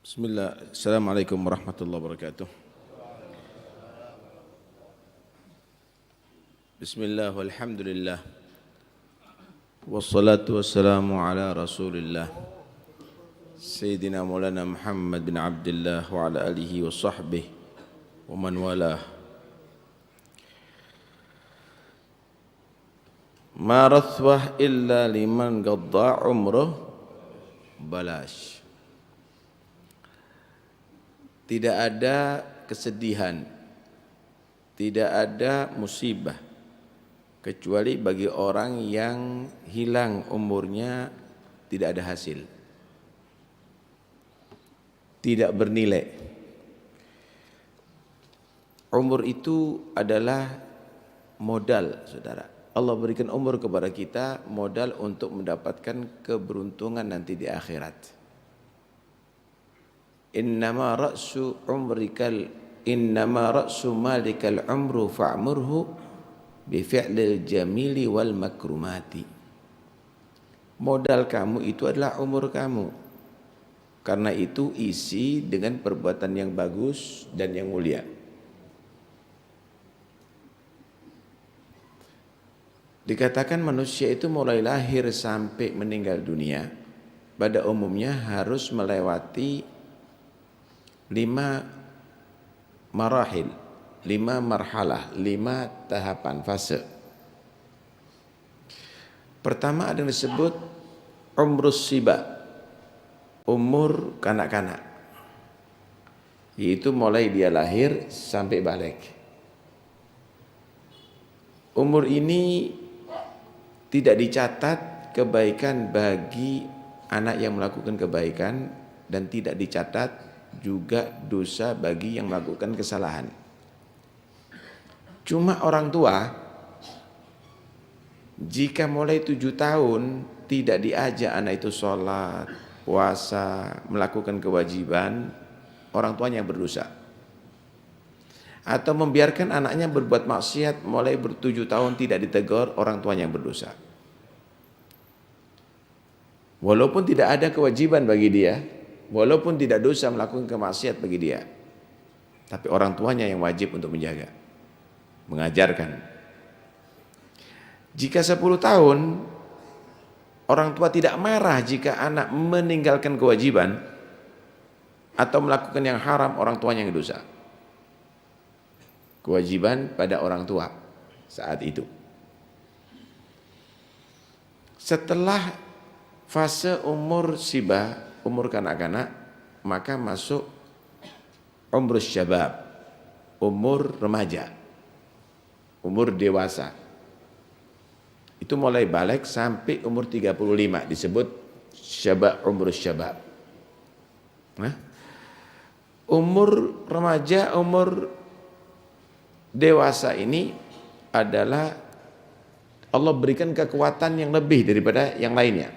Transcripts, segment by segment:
Bismillah, Assalamualaikum warahmatullahi wabarakatuh. Bismillah, walhamdulillah. Wassalatu wassalamu ala rasulillah Sayyidina Maulana Muhammad bin Abdullah wa ala alihi wa sahbihi wa man walah. Ma rathwah illa liman qadda umruh balash. Tidak ada kesedihan, tidak ada musibah kecuali bagi orang yang hilang umurnya tidak ada hasil, tidak bernilai. Umur itu adalah modal, saudara. Allah berikan umur kepada kita, modal untuk mendapatkan keberuntungan nanti di akhirat. Innama ra'su malikal umru fa'murhu bi fi'lil jamili wal makrumati. Modal kamu itu adalah umur kamu. Karena itu isi dengan perbuatan yang bagus dan yang mulia. Dikatakan manusia itu mulai lahir sampai meninggal dunia pada umumnya harus melewati 5 marahil, 5 marhalah, 5 tahapan fase. Pertama ada yang disebut umrus siba, umur kanak-kanak, yaitu mulai dia lahir sampai balik. Umur ini tidak dicatat kebaikan bagi anak yang melakukan kebaikan dan tidak dicatat juga dosa bagi yang melakukan kesalahan. Cuma orang tua jika mulai 7 tahun tidak diajak anak itu sholat, puasa, melakukan kewajiban, orang tuanya yang berdosa. Atau membiarkan anaknya berbuat maksiat mulai 7 tahun tidak ditegur, orang tuanya yang berdosa. Walaupun tidak ada kewajiban bagi dia, walaupun tidak dosa melakukan kemaksiat bagi dia, tapi orang tuanya yang wajib untuk menjaga, mengajarkan. Jika 10 tahun orang tua tidak marah jika anak meninggalkan kewajiban atau melakukan yang haram, orang tuanya yang dosa. Kewajiban pada orang tua saat itu. Setelah fase umur sibah, umur kanak-kanak, maka masuk umur syabab, umur remaja, umur dewasa. Itu mulai balik sampai umur 35 disebut syabab, umur syabab. Nah, umur remaja, umur dewasa ini adalah Allah berikan kekuatan yang lebih daripada yang lainnya.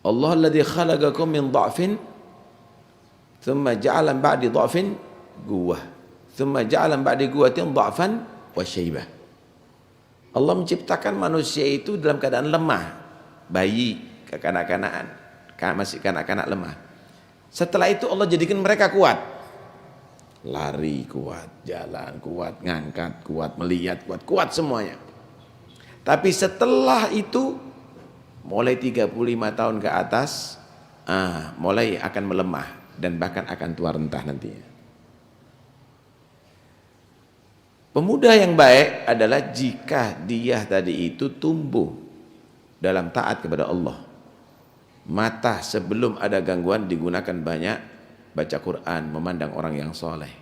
Allah alladhi khalaqakum min dha'fin thumma ja'ala ba'di dha'fin quwwah thumma ja'ala ba'di quwwatin dha'fan wa syaibah. Allah menciptakan manusia itu dalam keadaan lemah, bayi, kekanak-kanakan, masih kanak-kanak lemah. Setelah itu Allah jadikan mereka kuat. Lari kuat, jalan kuat, ngangkat kuat, melihat kuat, kuat semuanya. Tapi setelah itu mulai 35 tahun ke atas, mulai akan melemah dan bahkan akan tua rentah nantinya. Pemuda yang baik adalah jika dia tadi itu tumbuh dalam taat kepada Allah. Mata sebelum ada gangguan digunakan banyak baca Quran, memandang orang yang soleh.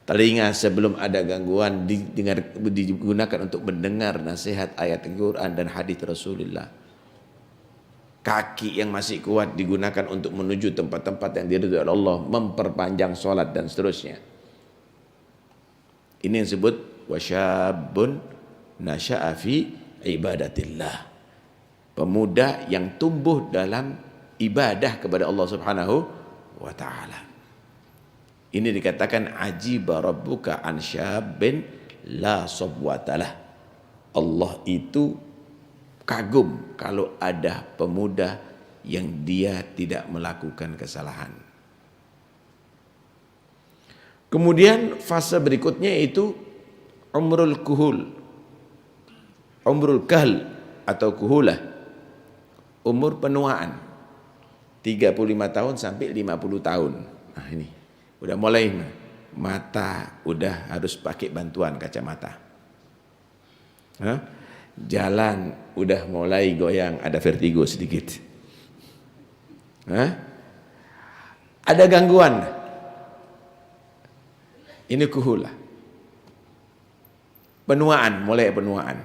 Telinga sebelum ada gangguan digunakan untuk mendengar nasihat ayat Quran dan hadis Rasulullah. Kaki yang masih kuat digunakan untuk menuju tempat-tempat yang diridhoi oleh Allah, memperpanjang sholat dan seterusnya. Ini yang disebut wasyabun nasya'a fi ibadatillah. Pemuda yang tumbuh dalam ibadah kepada Allah Subhanahu wa ta'ala. Ini dikatakan ajiba rabbuka an syabin la sabwatalah. Allah itu kagum kalau ada pemuda yang dia tidak melakukan kesalahan. Kemudian fase berikutnya itu umrul kuhul, umrul kahl atau kuhulah, umur penuaan 35 tahun sampai 50 tahun. Nah ini udah mulai mata udah harus pakai bantuan kacamata. Jalan udah mulai goyang, ada vertigo sedikit. Ada gangguan. Ini kuhulah. Penuaan, mulai penuaan.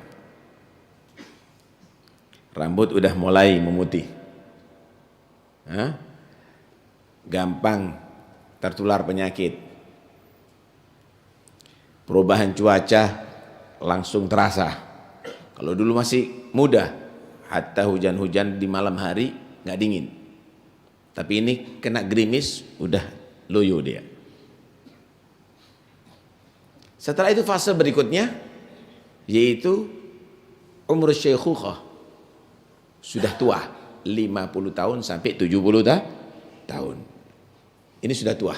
Rambut udah mulai memutih. Gampang tertular penyakit. Perubahan cuaca langsung terasa. Kalau dulu masih mudah, hatta hujan-hujan di malam hari nggak dingin. Tapi ini kena gerimis, udah loyo dia. Setelah itu fase berikutnya, yaitu umur syaikhukhah. Sudah tua, 50 tahun sampai 70 tahun. Ini sudah tua.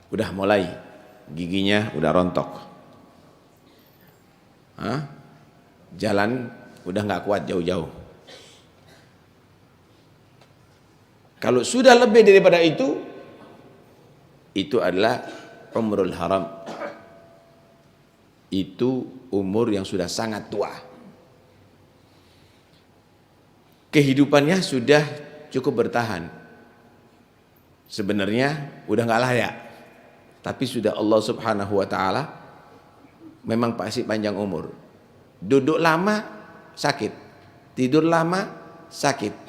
Udah mulai, giginya udah rontok. Jalan udah nggak kuat jauh-jauh. Kalau sudah lebih daripada itu adalah umrul haram. Itu umur yang sudah sangat tua. Kehidupannya sudah cukup bertahan. Sebenarnya udah nggak layak. Tapi sudah Allah Subhanahu wa taala memang pasti panjang umur. Duduk lama sakit, tidur lama sakit.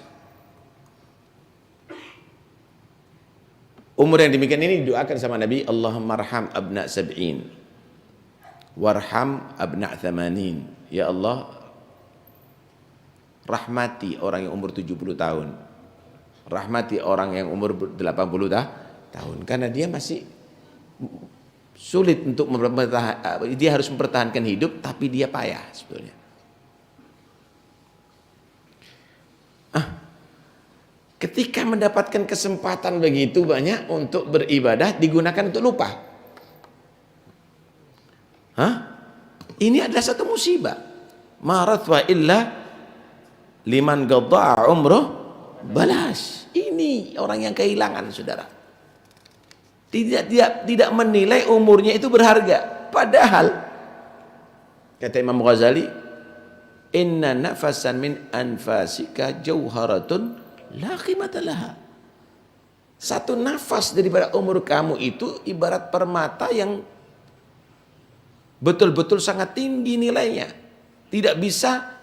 Umur yang demikian ini didoakan sama Nabi, Allahumma arham abna sab'in warham abna thamanin. Ya Allah, rahmati orang yang umur 70 tahun, rahmati orang yang umur 80 tahun, karena dia masih sulit untuk dia harus mempertahankan hidup, tapi dia payah sebetulnya. Ketika mendapatkan kesempatan begitu banyak untuk beribadah, digunakan untuk lupa. Ini adalah satu musibah. Marat wa illa liman qadda'a umruh balas. Ini orang yang kehilangan, saudara. Tidak menilai umurnya itu berharga. Padahal kata Imam Ghazali, inna nafasan min anfasika jauharatun la qimata laha. Satu nafas daripada umur kamu itu ibarat permata yang betul-betul sangat tinggi nilainya. Tidak bisa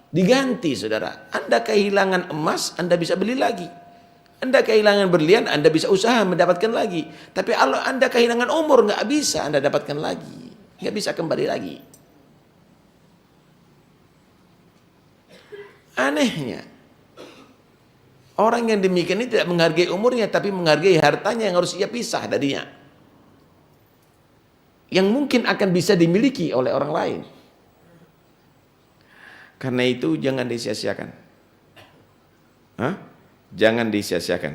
diganti, saudara. Anda kehilangan emas, Anda bisa beli lagi. Anda kehilangan berlian, Anda bisa usaha mendapatkan lagi. Tapi kalau Anda kehilangan umur, nggak bisa Anda dapatkan lagi. Nggak bisa kembali lagi. Anehnya, orang yang demikian ini tidak menghargai umurnya, tapi menghargai hartanya yang harus ia pisah darinya, yang mungkin akan bisa dimiliki oleh orang lain. Karena itu jangan disia-siakan. Jangan disia-siakan.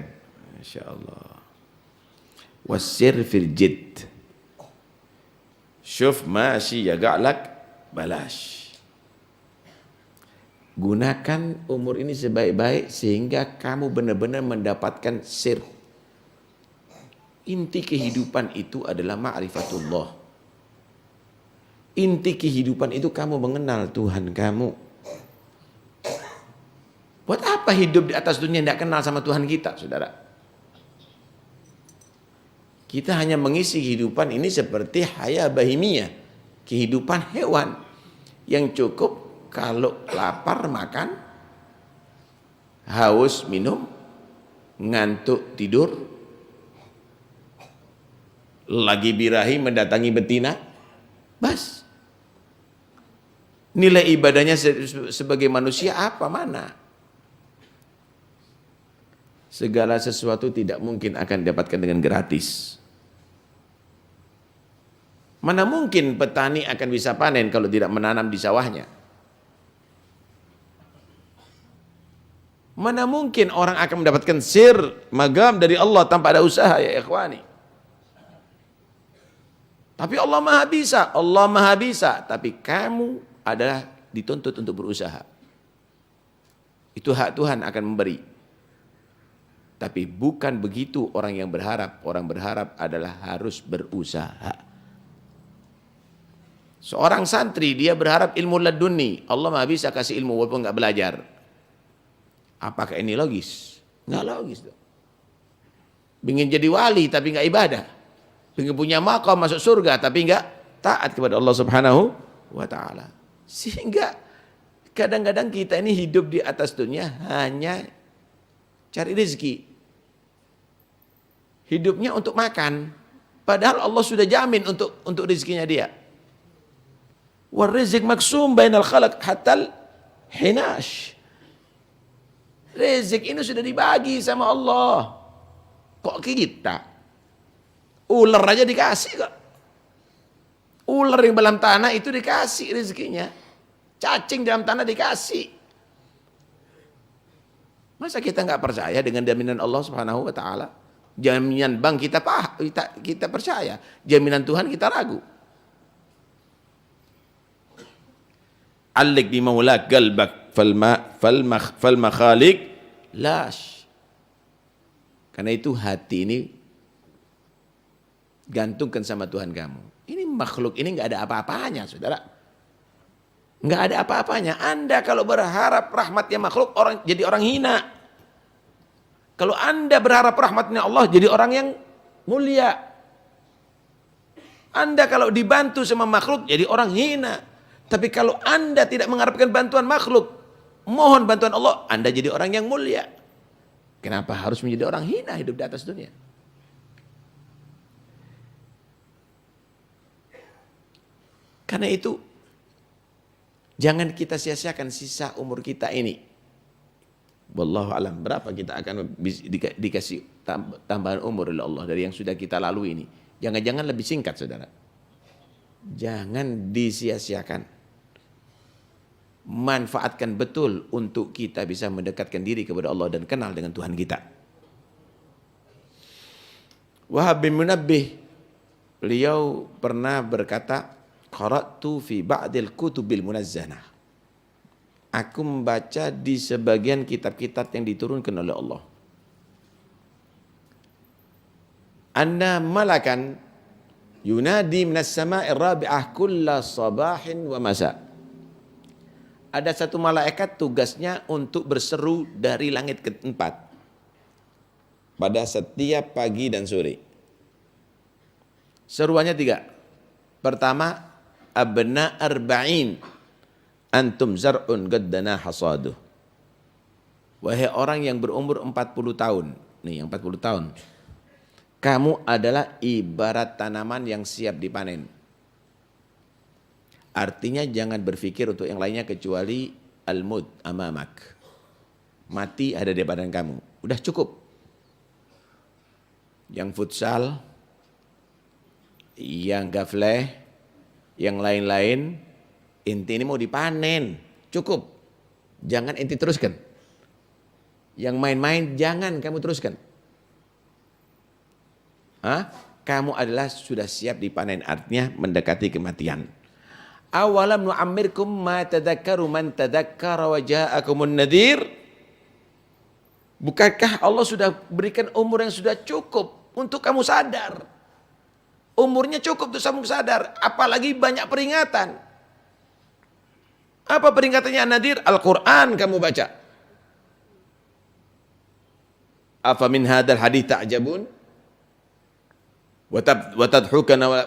Insyaallah. Wasir fil jid. Syuf masyi yaga'lak balash. Gunakan umur ini sebaik-baik sehingga kamu benar-benar mendapatkan sir. Inti kehidupan itu adalah ma'rifatullah. Inti kehidupan itu kamu mengenal Tuhan kamu. Buat apa hidup di atas dunia tidak kenal sama Tuhan kita, saudara? Kita hanya mengisi kehidupan ini seperti haya bahimiyah, kehidupan hewan yang cukup kalau lapar makan, haus minum, ngantuk tidur, lagi birahi mendatangi betina, bas. Nilai ibadahnya sebagai manusia apa, mana? Segala sesuatu tidak mungkin akan didapatkan dengan gratis. Mana mungkin petani akan bisa panen kalau tidak menanam di sawahnya? Mana mungkin orang akan mendapatkan sir, magam dari Allah tanpa ada usaha ya ikhwani. Tapi Allah Maha Bisa, Allah Maha Bisa. Tapi kamu adalah dituntut untuk berusaha. Itu hak Tuhan akan memberi. Tapi bukan begitu orang yang berharap. Orang berharap adalah harus berusaha. Seorang santri dia berharap ilmu laduni. Allah Maha Bisa kasih ilmu walaupun nggak belajar. Apakah ini logis? Nggak logis. Ingin jadi wali tapi nggak ibadah. Ingin punya maqam masuk surga tapi nggak taat kepada Allah Subhanahu wa Ta'ala. Sehingga kadang-kadang kita ini hidup di atas dunia hanya cari rezeki. Hidupnya untuk makan. Padahal Allah sudah jamin untuk rezekinya dia. War rizq maksum bainal khalaq hatal hinash. Rezeki ini sudah dibagi sama Allah. Kok kita? Ular aja dikasih kok. Ular yang dalam tanah itu dikasih rezekinya. Cacing dalam tanah dikasih. Masa kita nggak percaya dengan jaminan Allah Subhanahu wa Ta'ala? Jaminan bank kita percaya, jaminan Tuhan kita ragu. Alik bi maulak galbak fal makhalik lash. Karena itu hati ini gantungkan sama Tuhan kamu. Ini makhluk ini nggak ada apa-apanya, saudara. Nggak ada apa-apanya. Anda kalau berharap rahmatnya makhluk jadi orang hina. Kalau Anda berharap rahmatnya Allah jadi orang yang mulia. Anda kalau dibantu sama makhluk jadi orang hina. Tapi kalau Anda tidak mengharapkan bantuan makhluk, mohon bantuan Allah, Anda jadi orang yang mulia. Kenapa harus menjadi orang hina hidup di atas dunia? Karena itu, jangan kita sia-siakan sisa umur kita ini. Wallahu alam, berapa kita akan dikasih tambahan umur oleh Allah dari yang sudah kita lalui ini. Jangan-jangan lebih singkat, saudara. Jangan disia-siakan. Manfaatkan betul untuk kita bisa mendekatkan diri kepada Allah dan kenal dengan Tuhan kita. Wahab bin Munabbih, beliau pernah berkata, qara'tu fi ba'dil kutubil munazzanah. Aku membaca di sebagian kitab-kitab yang diturunkan oleh Allah. Anna malakan yunadi minas sama'ir rabi'ah kulla sabahin wa masa. Ada satu malaikat tugasnya untuk berseru dari langit keempat pada setiap pagi dan sore. Seruannya 3. Pertama, abna arba'in antum zar'un gaddana hasaduh. Wahai orang yang berumur 40 tahun. Nih yang 40 tahun. Kamu adalah ibarat tanaman yang siap dipanen. Artinya jangan berpikir untuk yang lainnya kecuali al-mut amamak. Mati ada di badan kamu. Udah cukup. Yang futsal, yang gafleh, yang lain-lain, inti ini mau dipanen. Cukup. Jangan inti teruskan. Yang main-main jangan kamu teruskan. Kamu adalah sudah siap dipanen. Artinya mendekati kematian. Awalam nu'ammirkum ma tadakkaru man tadakkara wa ja'akumun nadhir. Bukankah Allah sudah berikan umur yang sudah cukup untuk kamu sadar? Umurnya cukup untuk kamu sadar, apalagi banyak peringatan. Apa peringatannya Nadir? Al-Quran kamu baca. Afa min hadal hadith ta'jabun? Wa tadhakuna wa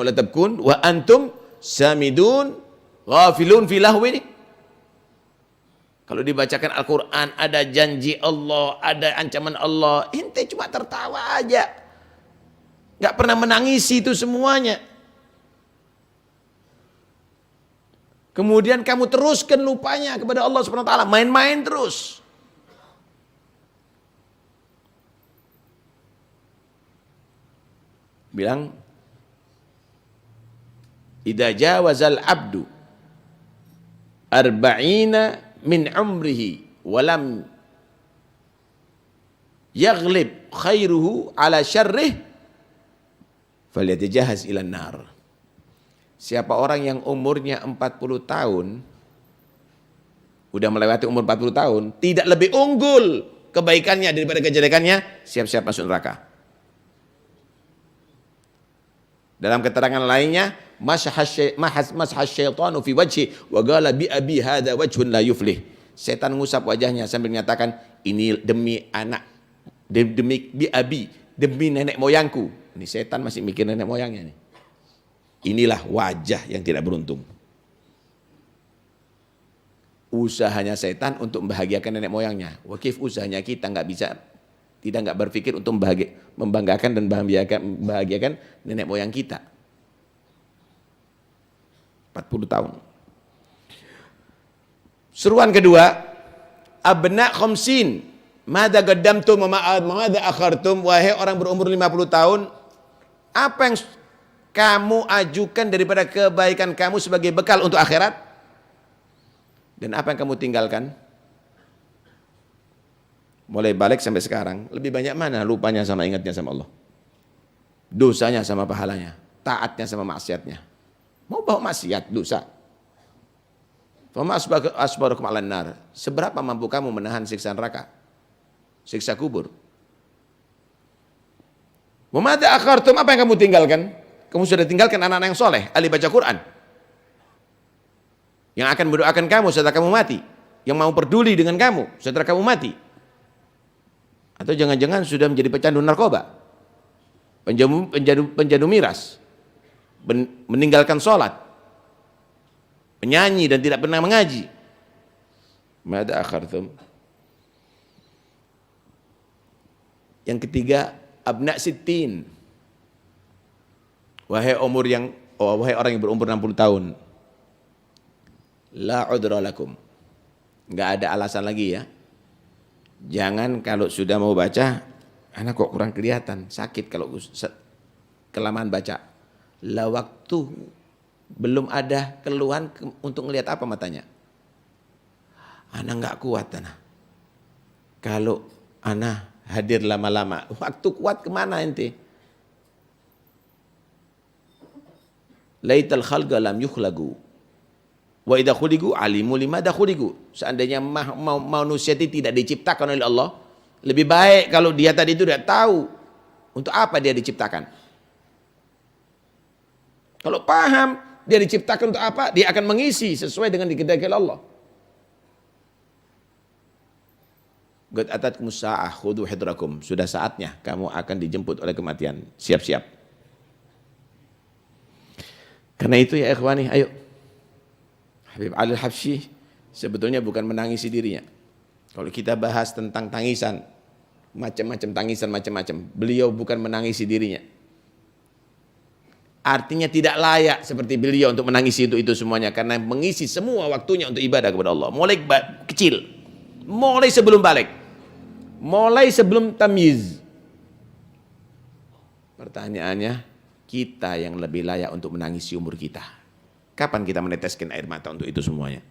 la tabkun wa antum samidun ghafilun fi lahwi. Kalau dibacakan Al-Quran ada janji Allah, ada ancaman Allah, ente cuma tertawa aja. Gak pernah menangisi itu semuanya. Kemudian kamu teruskan lupanya kepada Allah Subhanahu wa taala, main-main terus. Bilang idza jawazal abdu arba'ina min umrihi walam yaghlib khairuhu ala syarrih falyatajahaz ilan nar. Siapa orang yang umurnya 40 tahun, udah melewati umur 40 tahun, tidak lebih unggul kebaikannya daripada kejelekannya, siap-siap masuk neraka. Dalam keterangan lainnya, masahas syaitanu fi wajhi wa qala bi abi hadza wajhun la yuflih. Setan ngusap wajahnya sambil menyatakan, ini demi anak, demi bi abi, demi nenek moyangku. Ini setan masih mikir nenek moyangnya nih. Inilah wajah yang tidak beruntung. Usahanya setan untuk membahagiakan nenek moyangnya. Wakif usahanya kita tidak berpikir untuk membanggakan dan membahagiakan nenek moyang kita. 40 tahun. Seruan kedua, abna khamsin, madza qaddamtum wa madza akhartum, wahai orang berumur 50 tahun, apa yang kamu ajukan daripada kebaikan kamu sebagai bekal untuk akhirat? Dan apa yang kamu tinggalkan? Mulai balik sampai sekarang, lebih banyak mana lupanya sama ingatnya sama Allah? Dosanya sama pahalanya, taatnya sama maksiatnya. Mau bawa maksiat, dosa. Fama asbarukum 'alan nar. Seberapa mampu kamu menahan siksa neraka? Siksa kubur. Wa madza akhartum, apa yang kamu tinggalkan? Kamu sudah tinggalkan anak-anak yang soleh, ahli baca Quran, yang akan mendoakan kamu setelah kamu mati, yang mau peduli dengan kamu setelah kamu mati. Atau jangan-jangan sudah menjadi pecandu narkoba, penjadu miras, meninggalkan sholat, penyanyi dan tidak pernah mengaji. Mada akhartum. Yang ketiga, abna sittin. Wahai orang yang berumur 60 tahun. La udra lakum. Enggak ada alasan lagi ya. Jangan kalau sudah mau baca, anak kok kurang kelihatan, sakit kalau kelamaan baca. Lah waktu belum ada keluhan untuk melihat apa matanya. Anak enggak kuat anak. Kalau anak hadir lama-lama, waktu kuat kemana ente? Laital khalqa lam yukhlagu wa idza khuliqu alimu limadza khuliqu. Seandainya manusia itu tidak diciptakan oleh Allah, lebih baik kalau dia tadi itu tidak tahu untuk apa dia diciptakan. Kalau paham dia diciptakan untuk apa, dia akan mengisi sesuai dengan dikehendaki Allah. Qad atatkumus saa'ah khudhu hidrakum. Sudah saatnya kamu akan dijemput oleh kematian. Siap-siap. Karena itu ya ikhwani, ayo. Habib Ali Al-Habsyi sebetulnya bukan menangisi dirinya. Kalau kita bahas tentang tangisan, macam-macam, beliau bukan menangisi dirinya. Artinya tidak layak seperti beliau untuk menangisi itu semuanya, karena mengisi semua waktunya untuk ibadah kepada Allah. Mulai kecil, mulai sebelum balik, mulai sebelum tamyiz. Pertanyaannya, kita yang lebih layak untuk menangisi umur kita. Kapan kita meneteskan air mata untuk itu semuanya?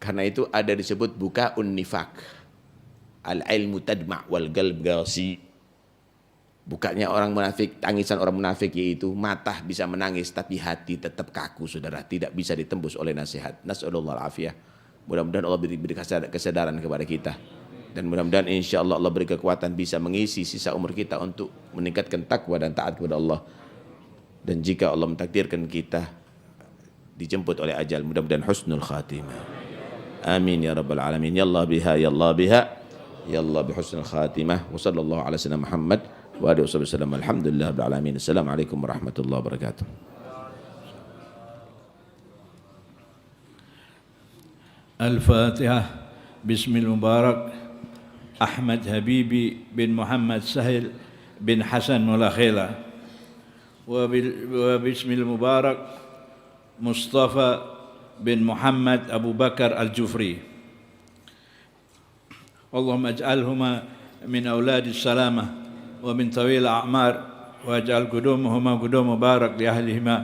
Karena itu ada disebut bukaun nifak. Al-ilmu tadma' wal qalb ghasi. Bukanya orang munafik, tangisan orang munafik yaitu mata bisa menangis tapi hati tetap kaku, saudara, tidak bisa ditembus oleh nasihat. Nas'alullah al-afiyah. Mudah-mudahan Allah beri kesadaran kepada kita. Dan mudah-mudahan insya Allah Allah beri kekuatan bisa mengisi sisa umur kita untuk meningkatkan takwa dan taat kepada Allah. Dan jika Allah mentakdirkan kita dijemput oleh ajal, mudah-mudahan husnul khatimah. Amin ya rabbal alamin. Ya Allah biha, ya Allah biha, ya Allah bihusnul khatimah. Wa sallallahu ala sayyidina Muhammad wa alihi wasallam. Alhamdulillah rabbil alamin. Assalamualaikum warahmatullahi wabarakatuh. Al-Fatihah. Bismil Mubarak Ahmad Habibi bin Muhammad Sahil bin Hasan Mulakhila wa bismil Mubarak Mustafa bin Muhammad Abu Bakar Al-Jufri. Allahumma aj'alhuma min auladis salamah wa min tawil a'mar wa aj'al qudumuhuma qudum mubarak li ahlihima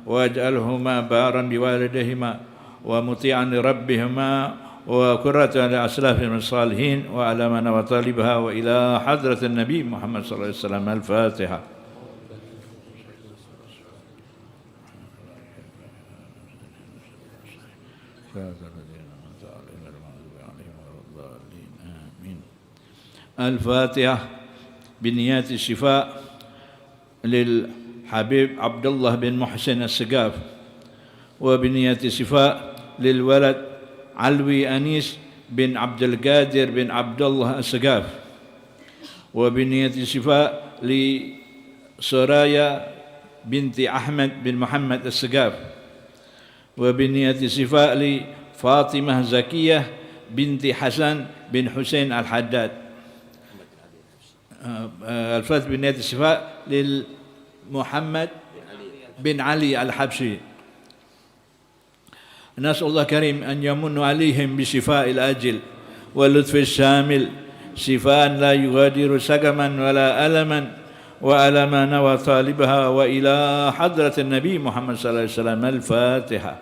wa aj'alhuma baran bi walidayhima wa muti'an li rabbihima وقرة على أسلاف من الصالحين وعلى من وطالبها وإلى حضرة النبي محمد صلى الله عليه وسلم. الفاتحة. الفاتحة. بنيات الشفاء للحبيب عبد الله بن محسن السقاف، وبنية الشفاء للولد علوي أنيس بن عبد القادر بن عبد الله السقاف، وبنية الشفاء لسرايا بنت أحمد بن محمد السقاف، وبنية الشفاء لفاطمة زكية بنت حسن بن حسين الحداد. الفاتحة. بنية الشفاء للمحمد بن علي الحبشي. نسأل الله كريم أن يمن عليهم بشفاء الآجل واللطف الشامل، شفاء لا يغادر سقما ولا ألما، وعلى ما نوى طالبها وإلى حضرة النبي محمد صلى الله عليه وسلم. الفاتحة.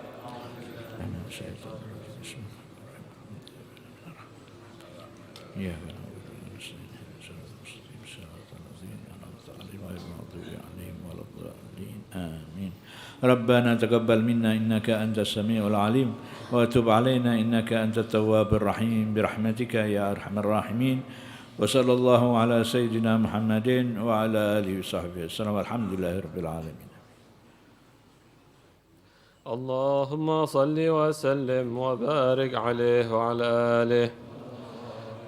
آمين. ربنا تقبل منا إنك أنت السميع العليم، وتب علينا إنك أنت التواب الرحيم، برحمتك يا أرحم الراحمين. وصلى الله على سيدنا محمد وعلى آله وصحبه وسلم، والحمد لله رب العالمين. اللهم صل وسلم وبارك عليه وعلى آله